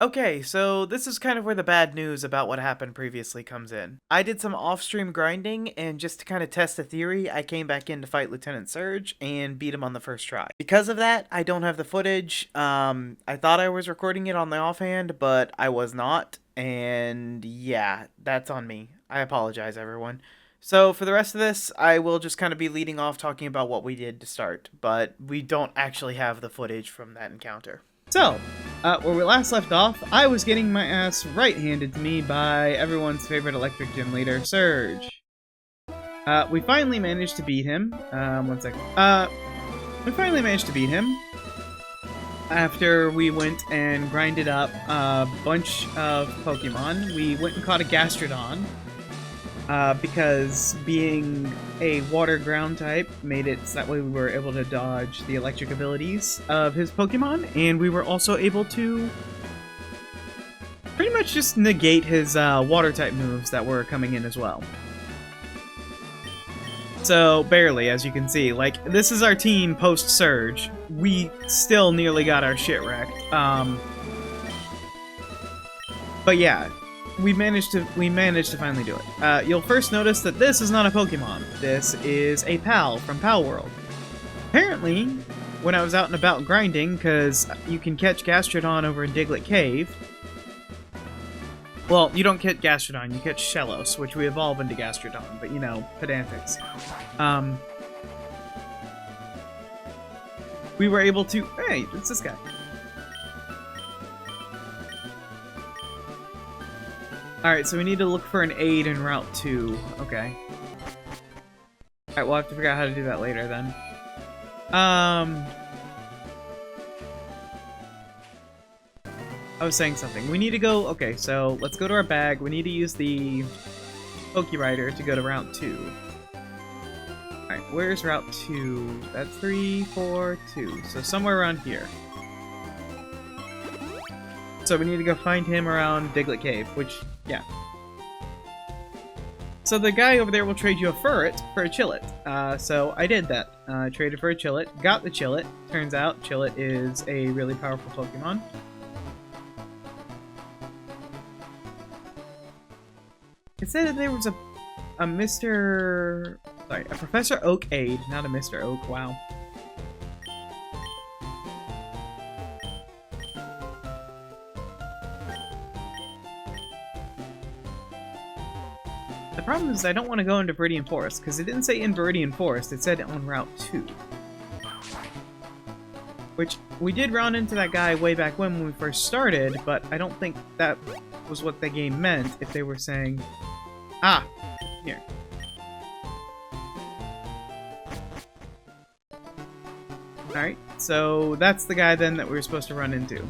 Okay, so this is kind of where the bad news about what happened previously comes in. I did some off-stream grinding, and just to kind of test a theory, I came back in to fight Lieutenant Surge and beat him on the first try. Because of that, I don't have the footage. I thought I was recording it on the offhand, but I was not, and yeah, that's on me. I apologize, everyone. So for the rest of this, I will just kind of be leading off talking about what we did to start, but we don't actually have the footage from that encounter. So, where we last left off, I was getting my ass right-handed to me by everyone's favorite electric gym leader, Surge. We finally managed to beat him. One second. We finally managed to beat him after we went and grinded up a bunch of Pokemon. We went and caught a Gastrodon. Because being a water ground type made it so that way we were able to dodge the electric abilities of his Pokemon, and we were also able to pretty much just negate his water type moves that were coming in as well. So, barely, as you can see. Like, this is our team post-Surge. We still nearly got our shit wrecked. But yeah. We managed to finally do it. You'll first notice that this is not a Pokemon. This is a Pal from Pal World. Apparently, when I was out and about grinding, because you can catch Gastrodon over in Diglett Cave. Well, you don't catch Gastrodon, you catch Shellos, which we evolve into Gastrodon, but you know, pedantics. We were able to... Hey, it's this guy. Alright, so we need to look for an aid in Route 2. Okay. Alright, we'll have to figure out how to do that later then. I was saying something. We need to go... Okay, so let's go to our bag. We need to use the Pokerider to go to Route 2. Alright, where's Route 2? That's 3, 4, 2. So somewhere around here. So we need to go find him around Diglett Cave, which... yeah. So the guy over there will trade you a Furret for a Chillet. So I did that. I traded for a Chillet, got the Chillet. Turns out Chillet is a really powerful Pokemon. It said that there was a Mr... Sorry, a Professor Oak aid, not a Mr. Oak. Wow. The problem is I don't want to go into Viridian Forest, because it didn't say in Viridian Forest, it said on Route 2. Which, we did run into that guy way back when we first started, but I don't think that was what the game meant if they were saying... Ah! Here. Alright, so that's the guy then that we were supposed to run into.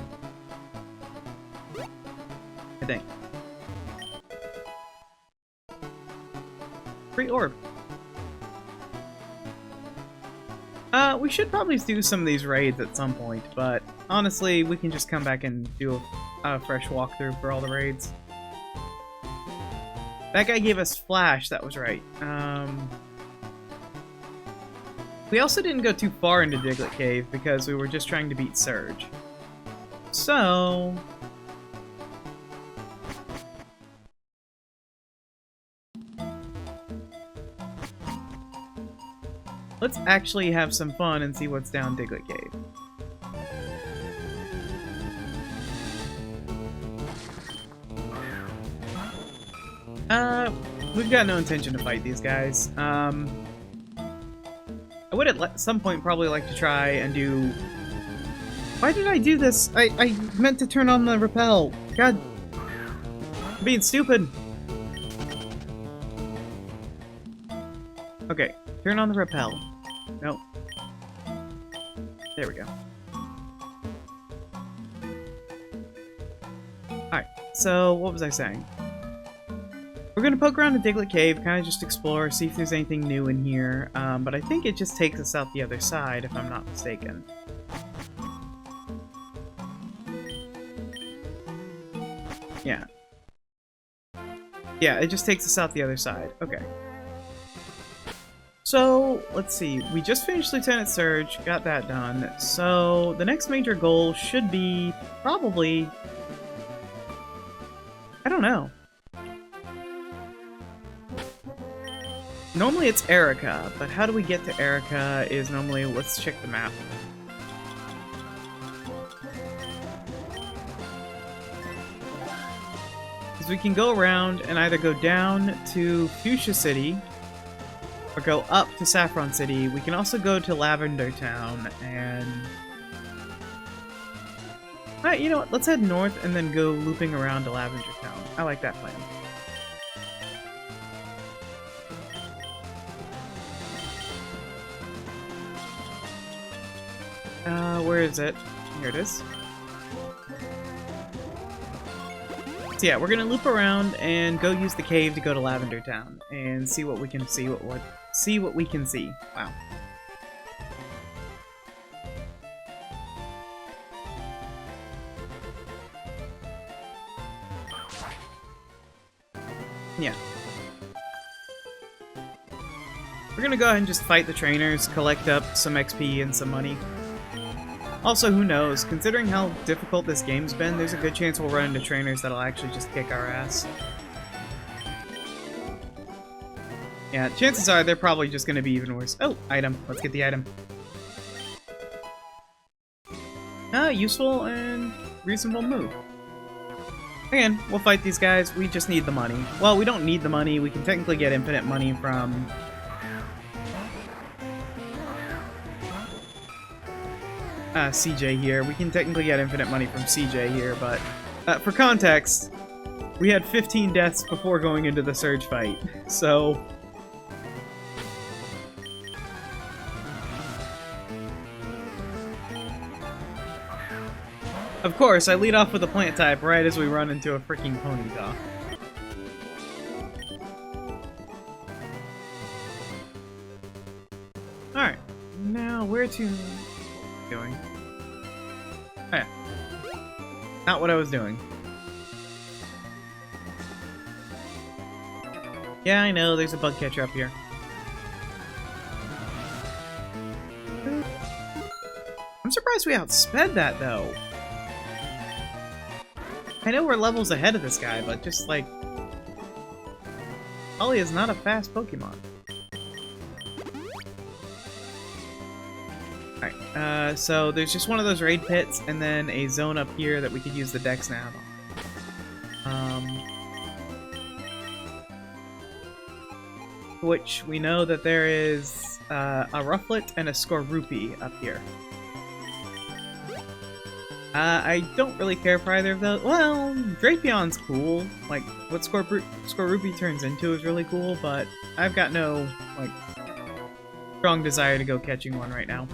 I think. Free orb. We should probably do some of these raids at some point, but honestly, we can just come back and do a fresh walkthrough for all the raids. That guy gave us Flash, that was right. We also didn't go too far into Diglett Cave because we were just trying to beat Surge. So... let's actually have some fun and see what's down Diglett Cave. We've got no intention to fight these guys. I would at some point probably like to try and do... Why did I do this? I meant to turn on the repel. God. I'm being stupid. Okay, turn on the repel. Nope. There we go. Alright, so what was I saying? We're gonna poke around the Diglett Cave, kind of just explore, see if there's anything new in here, but I think it just takes us out the other side, if I'm not mistaken. Yeah. Yeah, it just takes us out the other side. Okay. So, let's see. We just finished Lieutenant Surge, got that done. So, the next major goal should be probably I don't know. Normally it's Erica, but how do we get to Erica is normally... Let's check the map. Because we can go around and either go down to Fuchsia City or go up to Saffron City. We can also go to Lavender Town and... Alright, you know what? Let's head north and then go looping around to Lavender Town. I like that plan. Where is it? Here it is. So yeah, we're gonna loop around and go use the cave to go to Lavender Town and see what we can see. See what we can see. Wow. Yeah. We're gonna go ahead and just fight the trainers, collect up some XP and some money. Also, who knows? Considering how difficult this game's been, there's a good chance we'll run into trainers that'll actually just kick our ass. Yeah, chances are they're probably just gonna be even worse. Oh, item. Let's get the item. Useful and reasonable move. Again, we'll fight these guys. We just need the money. Well, we don't need the money. We can technically get infinite money from... CJ here. We can technically get infinite money from CJ here, but for context, we had 15 deaths before going into the Surge fight, so... Of course, I lead off with a plant type right as we run into a freaking Ponyta. Alright, now where to... Going? Oh, yeah. Not what I was doing. Yeah, I know, there's a bug catcher up here. I'm surprised we outsped that, though. I know we're levels ahead of this guy, but just, like... Ollie is not a fast Pokemon. Alright, so there's just one of those raid pits, and then a zone up here that we could use the Dex Nav on. Which we know that there is a Rufflet and a Skorupi up here. I don't really care for either of those. Well, Drapion's cool. Like, what Skorupi turns into is really cool, but I've got no, like, strong desire to go catching one right now.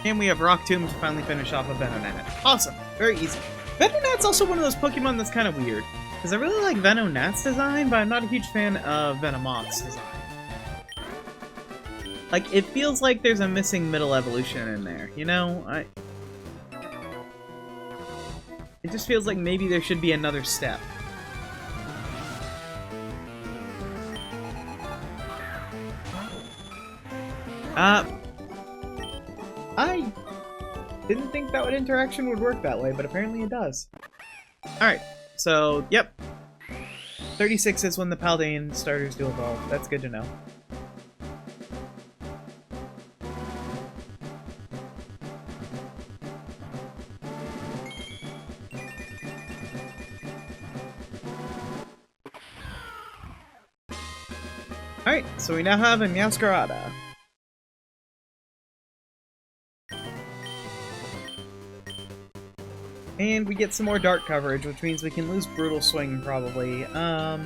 And we have Rock Tomb to finally finish off a Venonat. Awesome! Very easy. Venonat's also one of those Pokemon that's kind of weird. Because I really like Venonat's design, but I'm not a huge fan of Venomoth's design. Like, it feels like there's a missing middle evolution in there, you know? It just feels like maybe there should be another step. I didn't think that interaction would work that way, but apparently it does. Alright, so, yep. 36 is when the Paldean starters do evolve. That's good to know. Alright, so we now have a Meowscarada. And we get some more dark coverage, which means we can lose Brutal Swing, probably. Right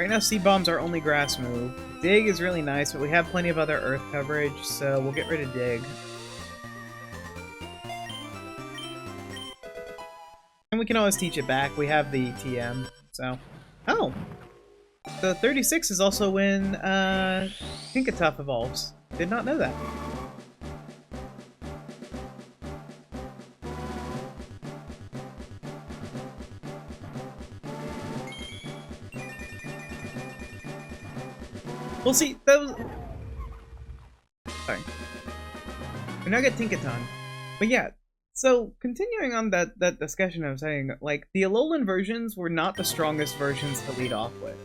now, Seed Bomb's our only grass move. Dig is really nice, but we have plenty of other earth coverage, so we'll get rid of Dig. And we can always teach it back. We have the TM, so... Oh! The 36 is also when, Kinkatuff evolves. Did not know that. Well, see, Sorry. We now get Tinkaton. But yeah, so continuing on that discussion of saying, like, the Alolan versions were not the strongest versions to lead off with.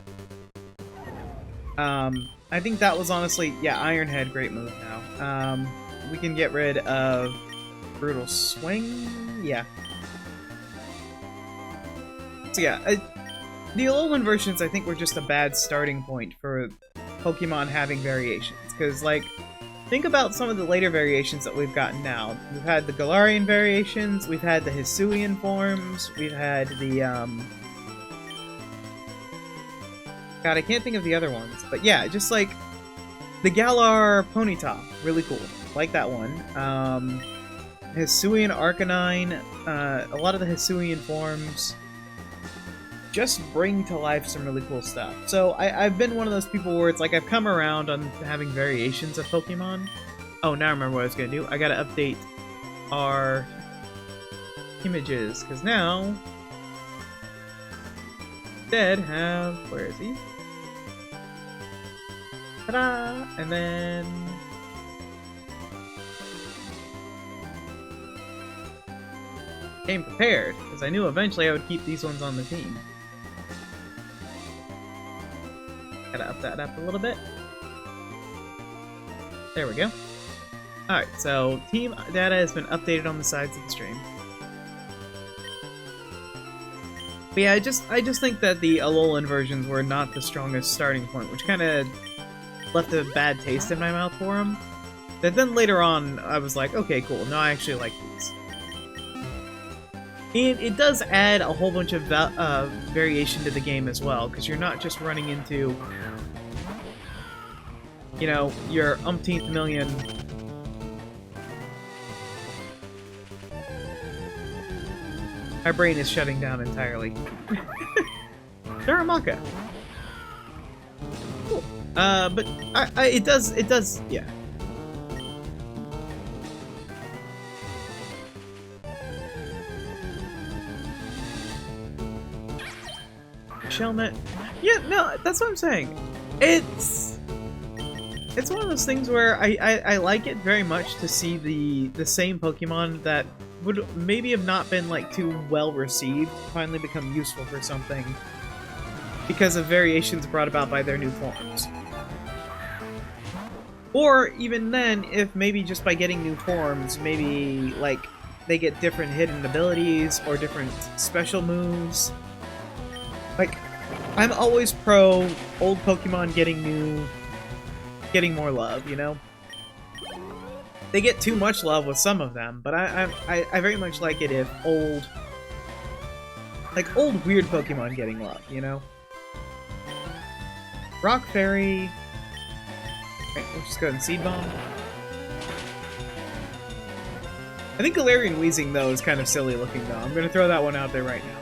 I think that was honestly, yeah, Iron Head, great move now. We can get rid of Brutal Swing, yeah. So yeah, the Alolan versions I think were just a bad starting point for Pokemon having variations, because, like, think about some of the later variations that we've gotten now. We've had the Galarian variations, we've had the Hisuian forms, we've had the, God, I can't think of the other ones. But yeah, just like the Galar Ponyta, really cool. Like that one. Hisuian Arcanine, a lot of the Hisuian forms just bring to life some really cool stuff. So I've been one of those people where it's like I've come around on having variations of Pokemon. Oh, now I remember what I was gonna do. I gotta update our images, because now instead have, where is he? Ta-da! And then came prepared, because I knew eventually I would keep these ones on the team. Gotta up that up a little bit. There we go. Alright, so team data has been updated on the sides of the stream. But yeah, I just think that the Alolan versions were not the strongest starting point, which kind of left a bad taste in my mouth for them. But then later on, I was like, okay, cool, no, I actually like these. And it does add a whole bunch of variation to the game as well, because you're not just running into, you know, your umpteenth million my brain is shutting down entirely. Darumaka. Cool. But it does, yeah. Shelmet. Yeah, no, that's what I'm saying. It's one of those things where I like it very much to see the same Pokemon that would maybe have not been like too well received finally become useful for something because of variations brought about by their new forms. Or even then, if maybe just by getting new forms, maybe like they get different hidden abilities or different special moves. Like, I'm always pro old Pokemon getting more love, you know? They get too much love with some of them, but I very much like it if old weird Pokemon getting love, you know? Rock Fairy. Okay, we'll just go ahead and Seed Bomb. I think Galarian Weezing, though, is kind of silly looking, though. I'm gonna throw that one out there right now.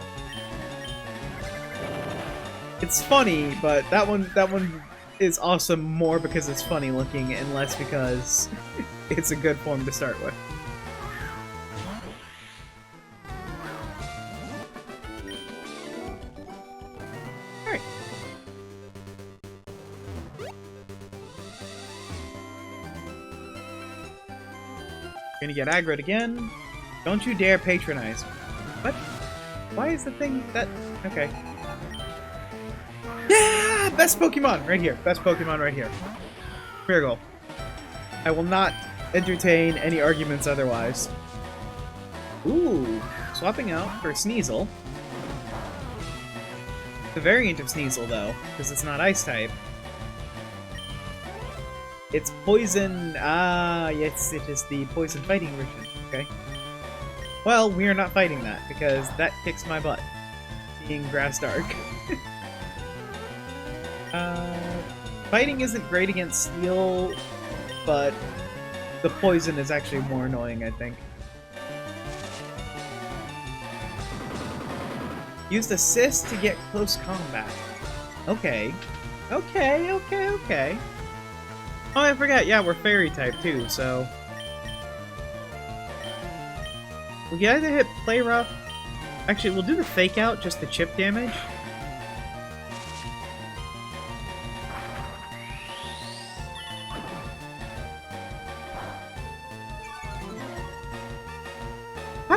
It's funny, but that one is awesome more because it's funny looking and less because it's a good form to start with. Alright. Gonna get aggroed again. Don't you dare patronize me. What? Why is the thing that... Okay. Yeah! Best Pokemon! Right here. Best Pokemon right here. Virgil. I will not entertain any arguments otherwise. Ooh, swapping out for Sneasel. The variant of Sneasel, though, because it's not Ice-type. It's Poison... Ah, yes, it is the Poison Fighting version. Okay. Well, we are not fighting that, because that kicks my butt. Being Grass Dark. Fighting isn't great against Steel, but the poison is actually more annoying, I think. Used Assist to get close combat. Okay. Okay. Oh, I forgot. Yeah, we're Fairy type too, so... We can either hit Play Rough... Actually, we'll do the Fake Out just to chip damage.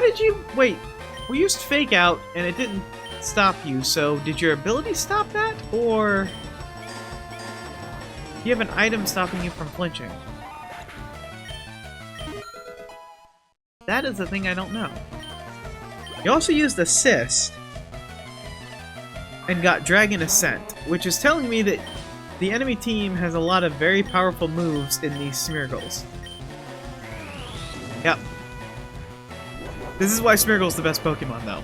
did you... Wait, we used Fake Out, and it didn't stop you, so did your ability stop that? Or... do you have an item stopping you from flinching? That is the thing I don't know. You also used Assist, and got Dragon Ascent, which is telling me that the enemy team has a lot of very powerful moves in these Smeargles. Yep. This is why Smeargle's the best Pokemon, though.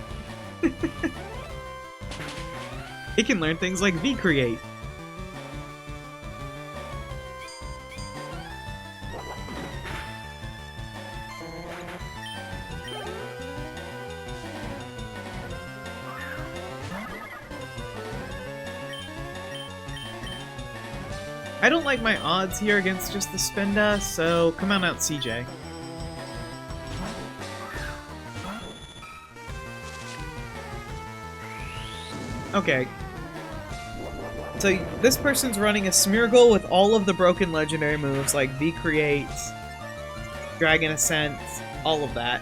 It can learn things like V-Create. I don't like my odds here against just the Spinda, so come on out, CJ. Okay. So this person's running a Smeargle with all of the broken legendary moves like V-Create, Dragon Ascent, all of that.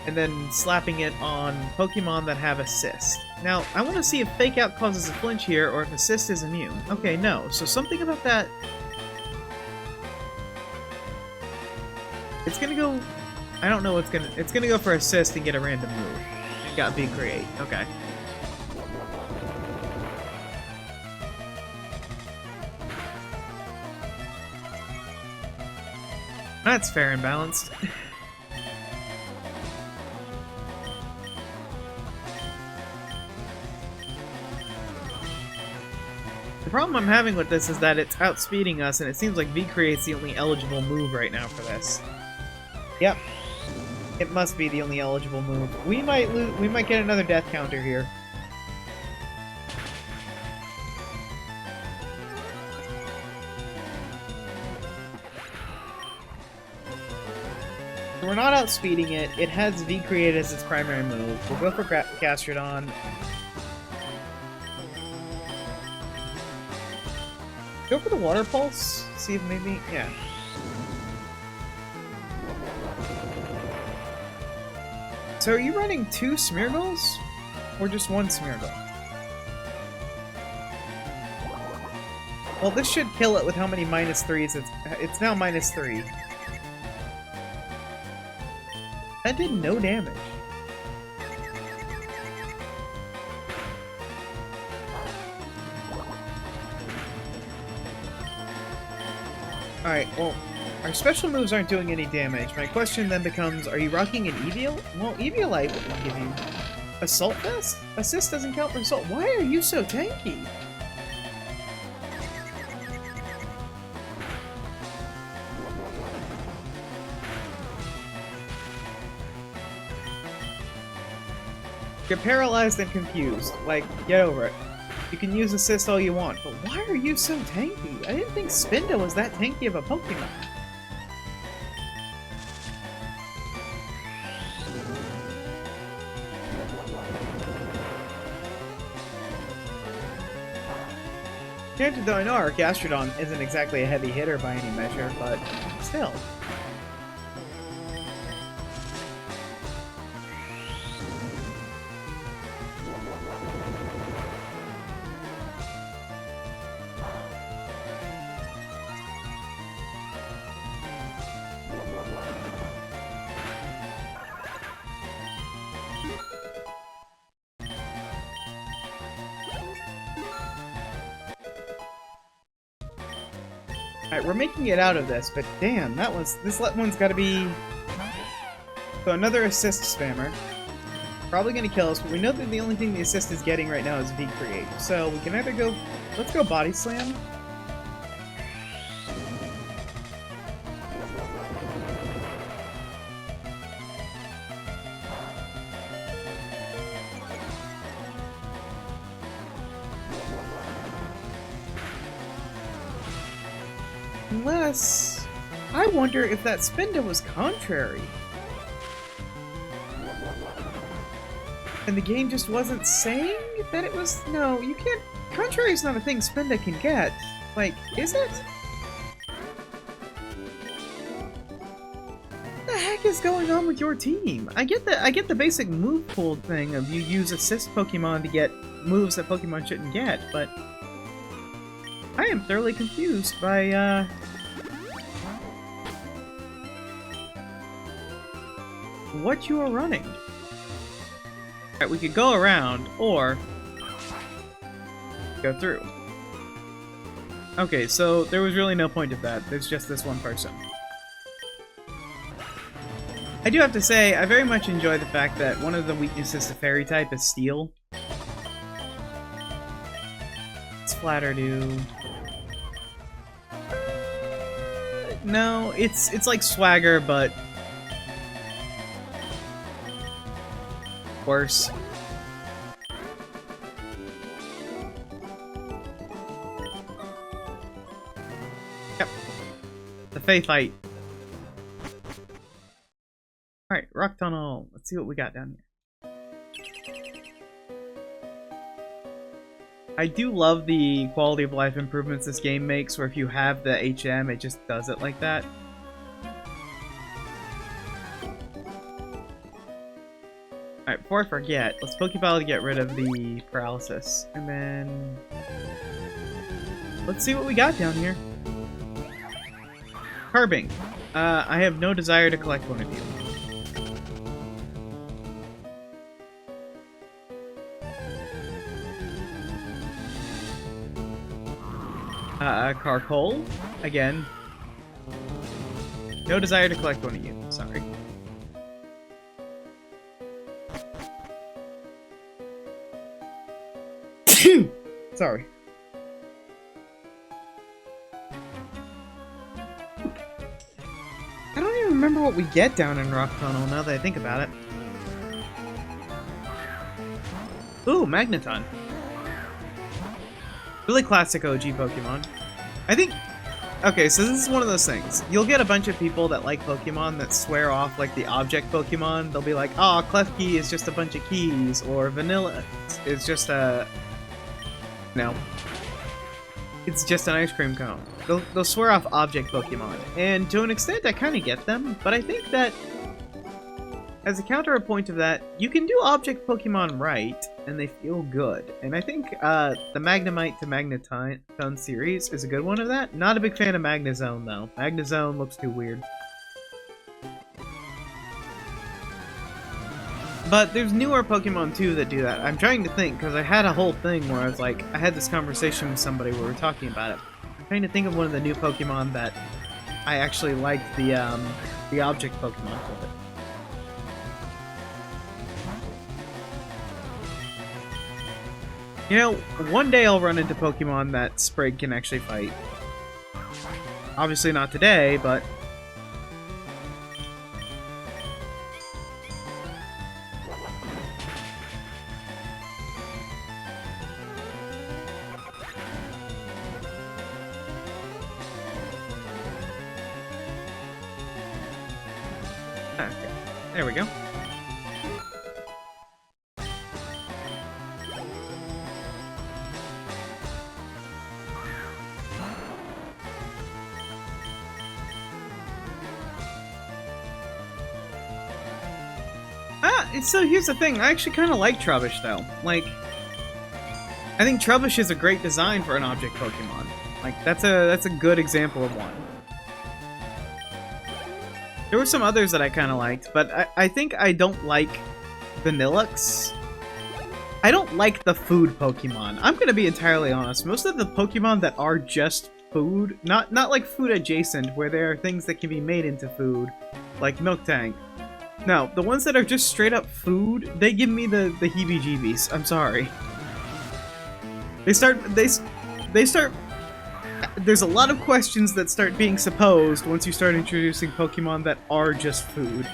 And then slapping it on Pokemon that have Assist. Now, I want to see if Fake Out causes a flinch here, or if Assist is immune. Okay, no. So something about that... it's gonna go... I don't know what's gonna... it's gonna go for Assist and get a random move. It got V-Create. Okay. That's fair and balanced. The problem I'm having with this is that it's outspeeding us, and it seems like V-Create's the only eligible move right now for this. Yep. It must be the only eligible move. We might get another death counter here. We're not outspeeding it. It has V-Create as its primary move. We'll go for Gastrodon. Go for the Water Pulse. See if maybe... yeah. So are you running 2 Smeargles? Or just 1 Smeargle? Well, this should kill it with how many -3s it's now -3. That did no damage. Alright, well, our special moves aren't doing any damage. My question then becomes, are you rocking an Evian? Well, Eviolite will give you Assault Vest? Assist doesn't count for Assault. Why are you so tanky? You're paralyzed and confused. Like, get over it. You can use Assist all you want, but why are you so tanky? I didn't think Spinda was that tanky of a Pokemon. Granted, though, I know our Gastrodon isn't exactly a heavy hitter by any measure, but still. Alright, we're making it out of this, but damn, this one's gotta be... So another Assist spammer. Probably gonna kill us, but we know that the only thing the Assist is getting right now is V-Create. So we can either go... let's go Body Slam. Unless... I wonder if that Spinda was contrary. And the game just wasn't saying that it was... no, you can't... contrary is not a thing Spinda can get. Like, is it? the heck is going on with your team? I get the basic move pool thing of you use assist Pokemon to get moves that Pokemon shouldn't get, but I am thoroughly confused by what you are running. Alright, we could go around or go through. Okay, so there was really no point of that. There's just this one person. I do have to say, I very much enjoy the fact that one of the weaknesses to Fairy type is Steel. It's Flatterdew. No, it's like Swagger, but worse. Yep. The Fey fight. Alright, Rock Tunnel. Let's see what we got down here. I do love the quality of life improvements this game makes, where if you have the HM, it just does it like that. Alright, before I forget, let's Pokeball to get rid of the paralysis. And then let's see what we got down here. Carbink. I have no desire to collect one of you. Carcole. Again. No desire to collect one of you. Sorry. Sorry. I don't even remember what we get down in Rock Tunnel now that I think about it. Ooh, Magneton. Really classic OG Pokemon. I think... Okay, so this is one of those things. You'll get a bunch of people that like Pokemon that swear off like the object Pokemon. They'll be like, oh, Klefki is just a bunch of keys, or Vanilla is just a... No. It's just an ice cream cone. They'll swear off object Pokemon. And to an extent, I kind of get them, but I think that as a counterpoint to that, you can do object Pokemon right, and they feel good. And I think the Magnemite to Magneton series is a good one of that. Not a big fan of Magnezone, though. Magnezone looks too weird. But there's newer Pokemon, too, that do that. I'm trying to think, because I had a whole thing where I was like, I had this conversation with somebody where we were talking about it. I'm trying to think of one of the new Pokemon that I actually liked the object Pokemon for it. You know, one day I'll run into Pokemon that Sprig can actually fight. Obviously not today, but... Okay, there we go. So here's the thing, I actually kind of like Trubbish, though. Like, I think Trubbish is a great design for an object Pokemon. Like, that's a good example of one. There were some others that I kind of liked, but I think I don't like Vanillux. I don't like the food Pokemon. I'm gonna be entirely honest. Most of the Pokemon that are just food, not like food adjacent, where there are things that can be made into food, like Miltank. No, the ones that are just straight up food, they give me the heebie-jeebies. I'm sorry. They start... There's a lot of questions that start being supposed once you start introducing Pokemon that are just food.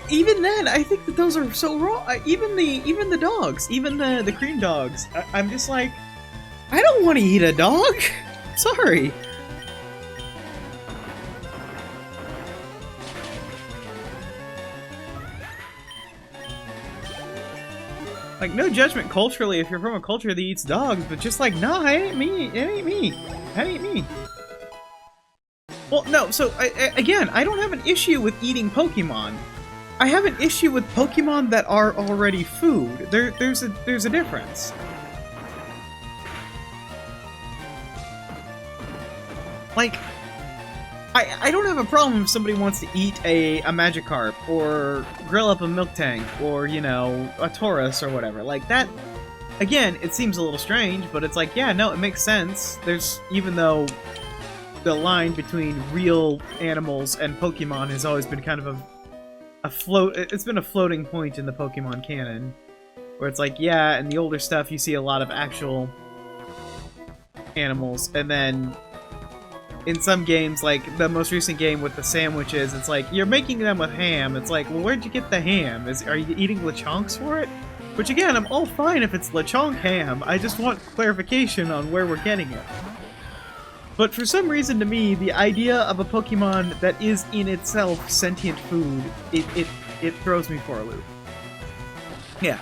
Even then, I think that those are so wrong. Even the dogs, even the cream dogs. I'm just like, I don't want to eat a dog. Sorry. Like, no judgment culturally if you're from a culture that eats dogs, but just like, nah, it ain't me. It ain't me. That ain't me. Well, no, so, again, I don't have an issue with eating Pokemon. I have an issue with Pokemon that are already food. There's a difference. Like, I don't have a problem if somebody wants to eat a Magikarp, or grill up a Miltank, or, you know, a Tauros or whatever. Like, that, again, it seems a little strange, but it's like, yeah, no, it makes sense. There's, even though the line between real animals and Pokemon has always been kind of it's been a floating point in the Pokemon canon, where it's like, yeah, in the older stuff you see a lot of actual animals, and then in some games, like the most recent game with the sandwiches, it's like, you're making them with ham. It's like, well, where'd you get the ham? Are you eating Lechonks for it? Which again, I'm all fine if it's Lechonk ham, I just want clarification on where we're getting it. But for some reason, to me, the idea of a Pokemon that is in itself sentient food, it throws me for a loop. Yeah.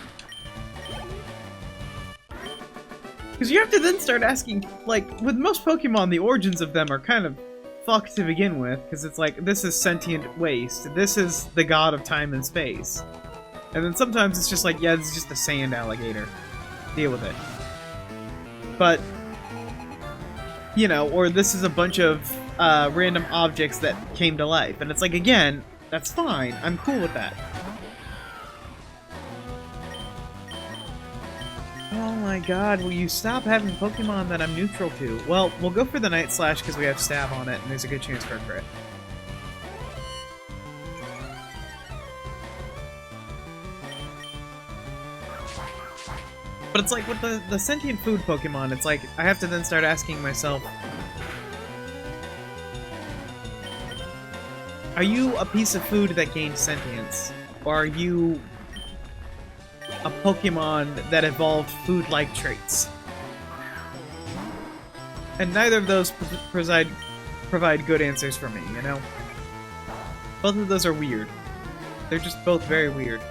Because you have to then start asking, like, with most Pokemon, the origins of them are kind of fucked to begin with, because it's like, this is sentient waste, this is the god of time and space. And then sometimes it's just like, yeah, this is just a sand alligator. Deal with it. But, you know, or this is a bunch of random objects that came to life. And it's like, again, that's fine. I'm cool with that. Oh my god, will you stop having Pokemon that I'm neutral to? Well, we'll go for the Night Slash because we have Stab on it, and there's a good chance for a crit. But it's like, with the sentient food Pokemon, it's like, I have to then start asking myself, are you a piece of food that gains sentience? Or are you a Pokemon that evolved food-like traits? And neither of those provide good answers for me, you know? Both of those are weird. They're just both very weird.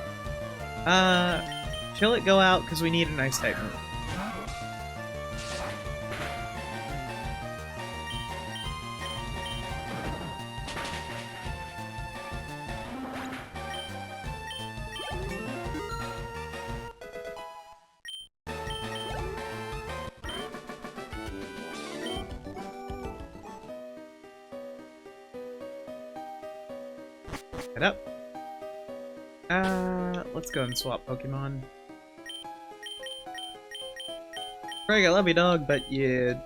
Chill it, go out, because we need an Ice-type move. Head up. Let's go and swap Pokemon. Greg, I love you, dog, but you're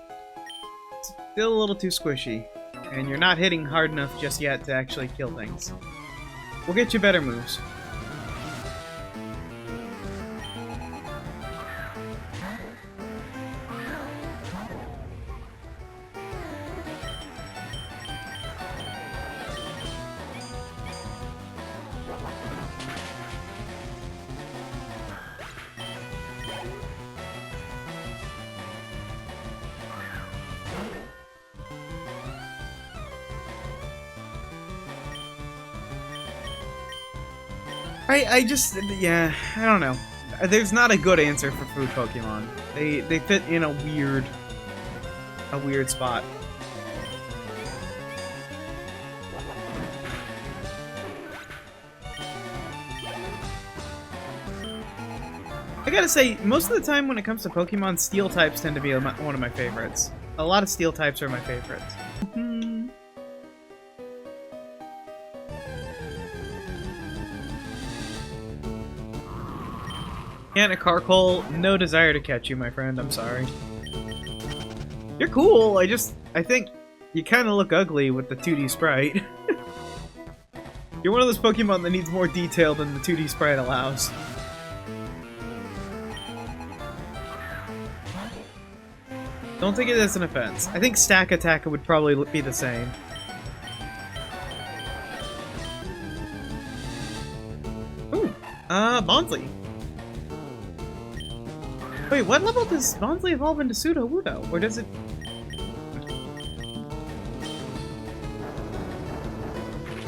still a little too squishy. And you're not hitting hard enough just yet to actually kill things. We'll get you better moves. I just, yeah, I don't know. There's not a good answer for food Pokemon. They fit in a weird spot. I gotta say, most of the time when it comes to Pokemon, Steel types tend to be one of my favorites. A lot of Steel types are my favorites. And a Carkol, no desire to catch you, my friend, I'm sorry. You're cool, I think you kind of look ugly with the 2D sprite. You're one of those Pokemon that needs more detail than the 2D sprite allows. Don't take it as an offense. I think Stack Attack would probably be the same. Ooh, Bonsly. Wait, what level does Bonsly evolve into Sudowoodo? Or does it...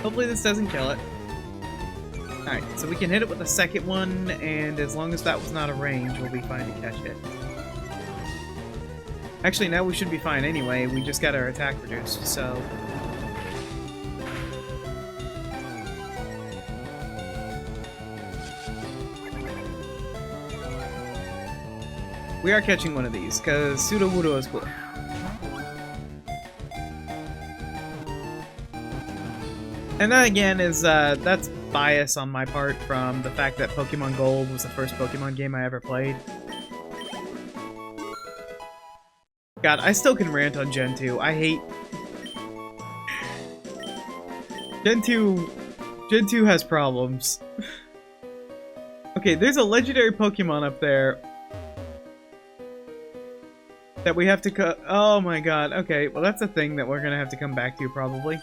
Hopefully this doesn't kill it. Alright, so we can hit it with the second one, and as long as that was not a range, we'll be fine to catch it. Actually, now we should be fine anyway. We just got our attack reduced, so... We are catching one of these, because Sudowoodo is cool. And that again is, that's bias on my part from the fact that Pokemon Gold was the first Pokemon game I ever played. God, I still can rant on Gen 2. I hate... Gen 2 has problems. Okay, there's a legendary Pokemon up there that we have to oh my god, okay, well that's a thing that we're gonna have to come back to probably.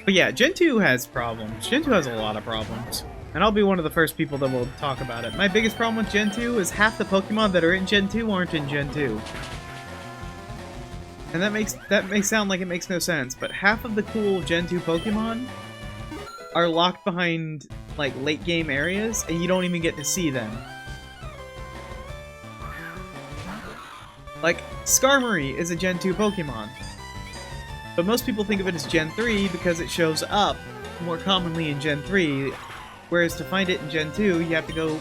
But yeah, Gen 2 has problems. Gen 2 has a lot of problems. And And I'll be one of the first people that will talk about it. My biggest problem with Gen 2 is half the Pokemon that are in Gen 2 aren't in Gen 2. And that may sound like it makes no sense, but half of the cool Gen 2 Pokemon are locked behind, like, late game areas, and you don't even get to see them. Like, Skarmory is a Gen 2 Pokemon. But most people think of it as Gen 3 because it shows up more commonly in Gen 3, whereas to find it in Gen 2, you have to go...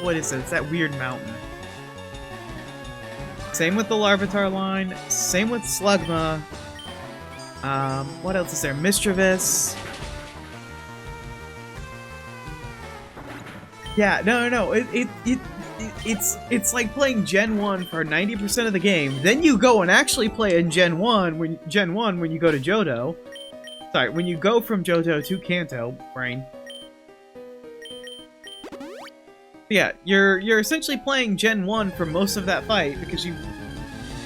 What is it? It's that weird mountain. Same with the Larvitar line, same with Slugma. What else is there? Mischievous. Yeah, no. It's like playing Gen 1 for 90% of the game. Then you go and actually play in Gen 1 when you go to Johto. Sorry, when you go from Johto to Kanto, brain. Yeah, you're essentially playing Gen 1 for most of that fight because you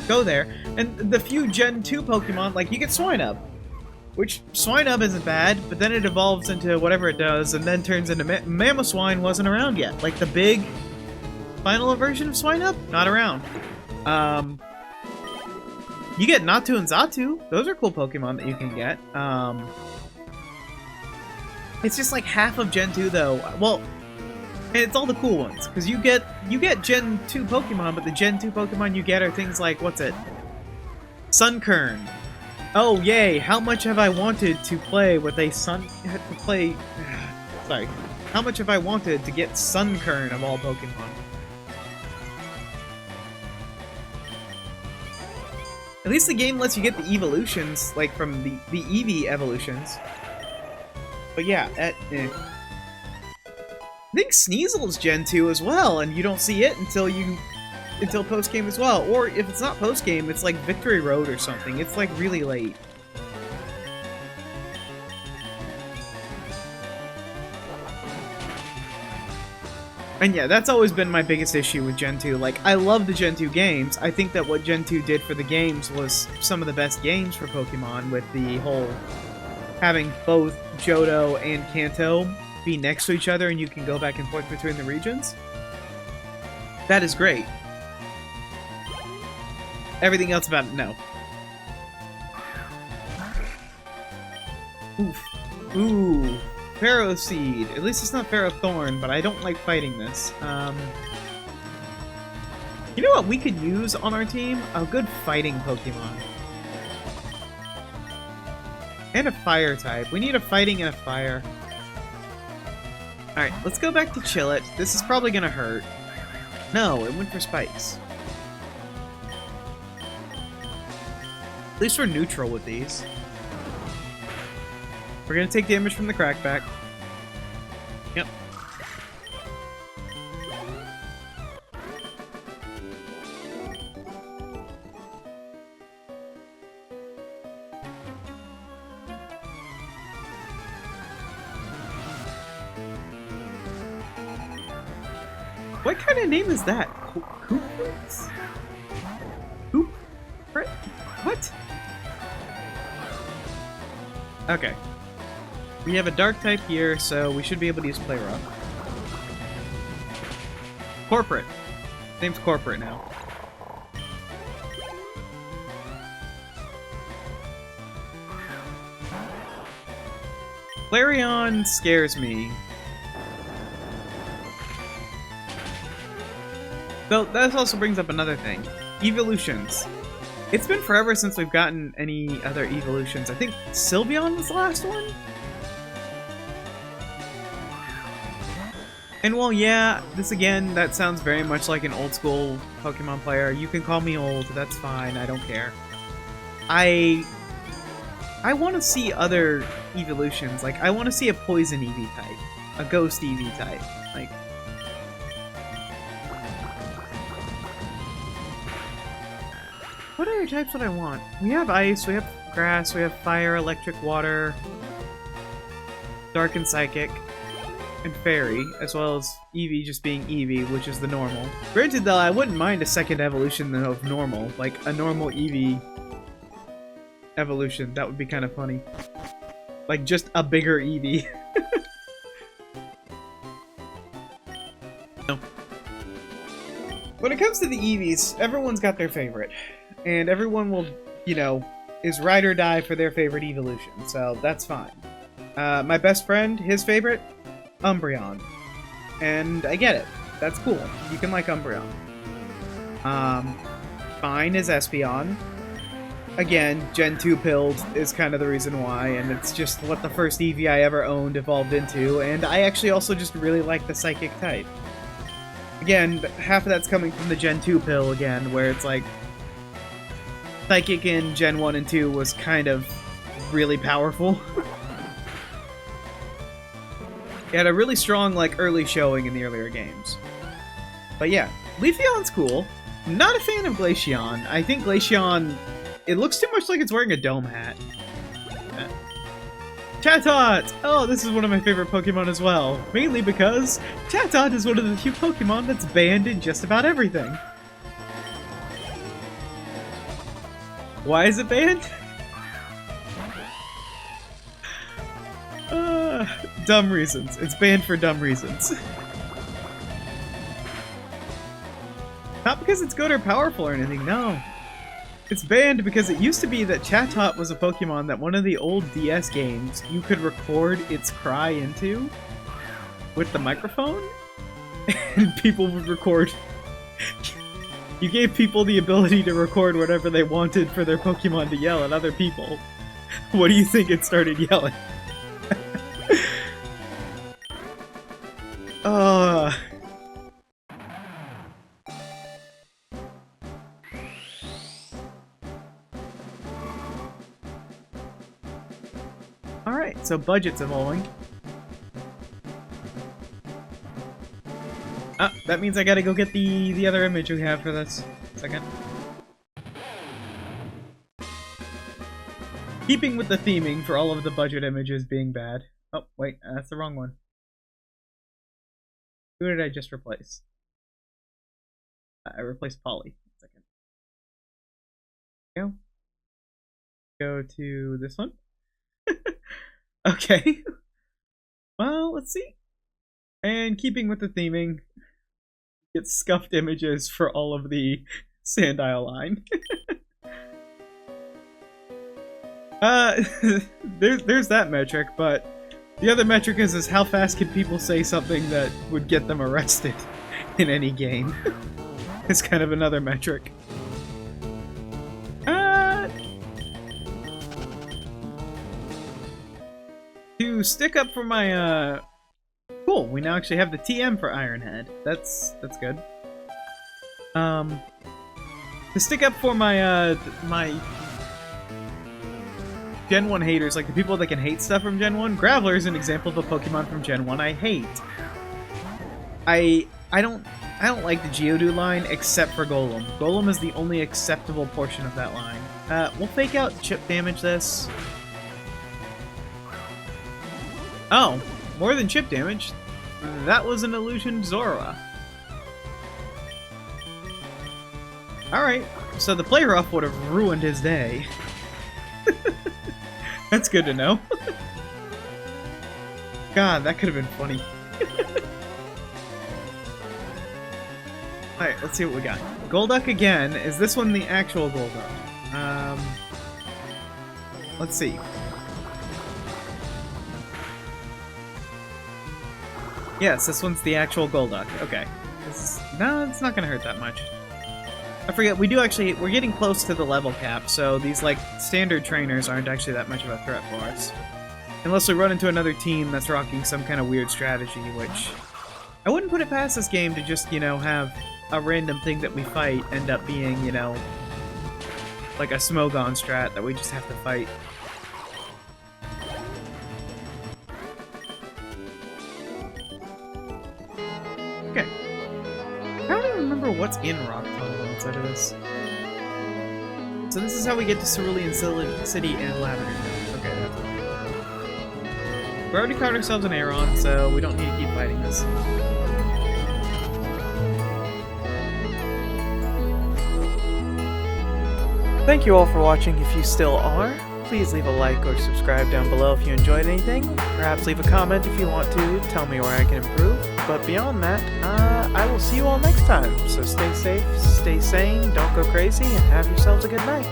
go there. And the few Gen 2 Pokemon, like, you get Swinub. Which, Swinub isn't bad, but then it evolves into whatever it does and then turns into... Mamoswine wasn't around yet. Like, the big final version of Swinub? Not around. You get Natu and Xatu. Those are cool Pokemon that you can get. It's just like half of Gen 2, though. Well... And it's all the cool ones, because you get Gen 2 Pokemon, but the Gen 2 Pokemon you get are things like, what's it? Sunkern. Oh, yay, how much have I wanted to play with a Sorry. How much have I wanted to get Sunkern of all Pokemon? At least the game lets you get the evolutions, like from the Eevee evolutions. But yeah, I think Sneasel's Gen 2 as well, and you don't see it until post-game as well. Or if it's not post-game, it's like Victory Road or something. It's like really late. And yeah, that's always been my biggest issue with Gen 2. Like, I love the Gen 2 games. I think that what Gen 2 did for the games was some of the best games for Pokemon, with the whole having both Johto and Kanto be next to each other and you can go back and forth between the regions. That is great. Everything else about it, no. Oof. Ooh. Pharaoh Seed. At least it's not Pharaoh Thorn, but I don't like fighting this. You know what we could use on our team? A good fighting Pokemon. And a fire type. We need a fighting and a fire. Alright, let's go back to Chillet. This is probably gonna hurt. No, it went for spikes. At least we're neutral with these. We're gonna take damage from the crackback. Yep. What kind of name is that? Coopritz? Cooprit? What? Okay. We have a dark type here, so we should be able to use Play Rough. Corporate. Name's Corporate now. Flareon scares me. Though, that also brings up another thing. Evolutions. It's been forever since we've gotten any other evolutions. I think Sylveon was the last one? And well, yeah, this again, that sounds very much like an old school Pokemon player. You can call me old, that's fine, I don't care. I want to see other evolutions. Like, I want to see a Poison Eevee type, a Ghost Eevee type. Like, what other types would I want? We have Ice, we have Grass, we have Fire, Electric, Water, Dark and Psychic, and Fairy, as well as Eevee just being Eevee, which is the normal. Granted, though, I wouldn't mind a second evolution of normal, like a normal Eevee evolution. That would be kind of funny. Like, just a bigger Eevee. No. When it comes to the Eevees, everyone's got their favorite. And everyone will, you know, is ride or die for their favorite evolution, so that's fine. My best friend, his favorite? Umbreon. And I get it. That's cool. You can like Umbreon. Mine is Espeon. Again, Gen 2 pilled is kind of the reason why, and it's just what the first Eevee I ever owned evolved into, and I actually also just really like the Psychic type. Again, half of that's coming from the Gen 2 pill again, where it's like, Psychic in Gen 1 and 2 was kind of really powerful. It had a really strong, like, early showing in the earlier games. But yeah, Leafeon's cool. Not a fan of Glaceon. I think Glaceon, it looks too much like it's wearing a dome hat. Chatot! Oh, this is one of my favorite Pokemon as well. Mainly because Chatot is one of the few Pokemon that's banned in just about everything. Why is it banned? Dumb reasons. It's banned for dumb reasons. Not because it's good or powerful or anything, no. It's banned because it used to be that Chatot was a Pokemon that one of the old DS games you could record its cry into with the microphone, and people would record. You gave people the ability to record whatever they wanted for their Pokemon to yell at other people. What do you think it started yelling? Alright, so budget's evolving. Ah, that means I gotta go get the other image we have for this. Second. Keeping with the theming for all of the budget images being bad. Oh, wait, that's the wrong one. Who did I just replace? I replaced Polly. Second. Go to this one. Okay. Well, let's see. And keeping with the theming, get scuffed images for all of the Sandile line. There's that metric, but the other metric is how fast can people say something that would get them arrested in any game. It's kind of another metric. To stick up for my, cool, we now actually have the TM for Ironhead. That's good. To stick up for my, my Gen 1 haters, like the people that can hate stuff from Gen 1, Graveler is an example of a Pokemon from Gen 1 I hate. I don't like the Geodude line except for Golem. Golem is the only acceptable portion of that line. We'll fake out chip damage this. Oh, more than chip damage. That was an illusion Zora. Alright, so the play rough would have ruined his day. That's good to know. God, that could have been funny. Alright, let's see what we got. Golduck again. Is this one the actual Golduck? Let's see. Yes, this one's the actual Golduck. Okay. No, it's not gonna hurt that much. I forget, we're getting close to the level cap, so these, like, standard trainers aren't actually that much of a threat for us. Unless we run into another team that's rocking some kind of weird strategy, which... I wouldn't put it past this game to just, you know, have a random thing that we fight end up being, you know, like a Smogon strat that we just have to fight. Okay. I don't even remember what's in Rock Tunnel outside of this. So this is how we get to Cerulean City and Lavender Town. Okay, that's okay. We already caught ourselves an Aeron, so we don't need to keep fighting this. Thank you all for watching if you still are. Please leave a like or subscribe down below if you enjoyed anything. Perhaps leave a comment if you want to tell me where I can improve. But beyond that, I will see you all next time. So stay safe, stay sane, don't go crazy, and have yourselves a good night.